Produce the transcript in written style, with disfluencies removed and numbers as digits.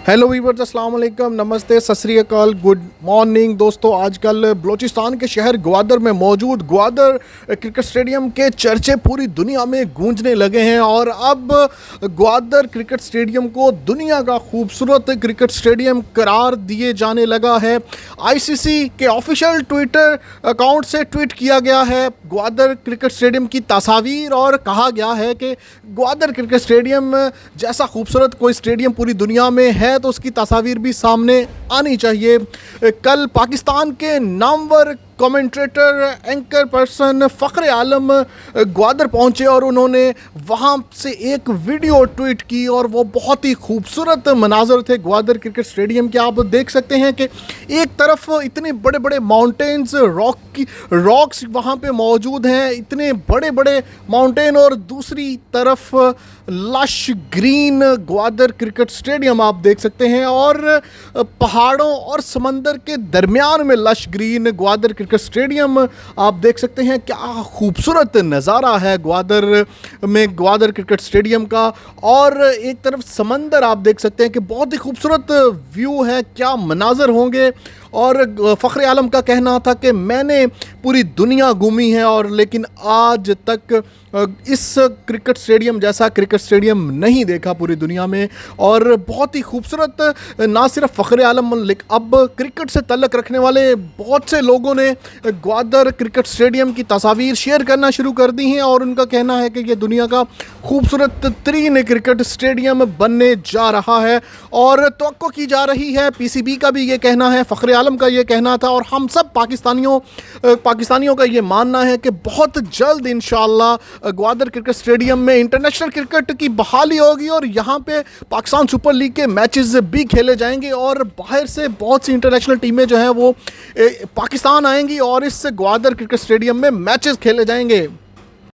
Hello viewers, अस्सलाम वालेकुम, नमस्ते, सत श्री अकाल, गुड मॉर्निंग दोस्तों। आजकल बलूचिस्तान के शहर ग्वादर में मौजूद ग्वादर क्रिकेट स्टेडियम के चर्चे पूरी दुनिया में गूंजने लगे हैं और अब ग्वादर क्रिकेट स्टेडियम को दुनिया का खूबसूरत क्रिकेट स्टेडियम करार दिए जाने लगा है। आईसीसी के ऑफिशियल ट्विटर अकाउंट से ट्वीट किया गया है ग्वादर क्रिकेट स्टेडियम की तस्वीर और कहा गया है कि ग्वादर क्रिकेट स्टेडियम जैसा खूबसूरत कोई स्टेडियम पूरी दुनिया में है तो उसकी तस्वीर भी सामने आनी चाहिए। कल पाकिस्तान के नामवर कमेंटेटर एंकर पर्सन फ़ख्र आलम ग्वादर पहुंचे और उन्होंने वहां से एक वीडियो ट्वीट की और वो बहुत ही खूबसूरत मनाजर थे ग्वादर क्रिकेट स्टेडियम के। आप देख सकते हैं कि एक तरफ इतने बड़े बड़े माउंटेन्स रॉक्स वहां पे मौजूद हैं, इतने बड़े बड़े माउंटेन, और दूसरी तरफ lush green Gwadar cricket stadium आप देख सकते हैं और पहाड़ों और समंदर के दरमियान में lush green Gwadar cricket stadium आप देख सकते हैं। क्या खूबसूरत नज़ारा है ग्वादर में ग्वादर क्रिकेट स्टेडियम का। और एक तरफ समंदर आप देख सकते हैं कि बहुत ही खूबसूरत व्यू है, क्या मनाजर होंगे। और फ़ख्र आलम का कहना था कि मैंने पूरी दुनिया घूमी है और लेकिन आज तक इस क्रिकेट स्टेडियम जैसा क्रिकेट स्टेडियम नहीं देखा पूरी दुनिया में। और बहुत ही खूबसूरत, ना सिर्फ फ़ख्र आलम लेकिन अब क्रिकेट से तल्लुक़ रखने वाले बहुत से लोगों ने ग्वादर क्रिकेट स्टेडियम की तस्वीर शेयर करना शुरू कर दी हैं और उनका कहना है कि ये दुनिया का खूबसूरत तरीन क्रिकेट स्टेडियम बनने जा रहा है और तवक्को की जा रही है। पीसीबी का भी ये कहना है, फ़ख्र आलम का ये कहना था और हम सब पाकिस्तानियों का ये मानना है कि बहुत जल्द इंशाअल्लाह ग्वादर क्रिकेट स्टेडियम में इंटरनेशनल क्रिकेट की बहाली होगी और यहाँ पे पाकिस्तान सुपर लीग के मैचेस भी खेले जाएंगे और बाहर से बहुत सी इंटरनेशनल टीमें जो हैं वो पाकिस्तान आएंगी और इस ग्वादर क्रिकेट स्टेडियम में मैचेस खेले जाएंगे।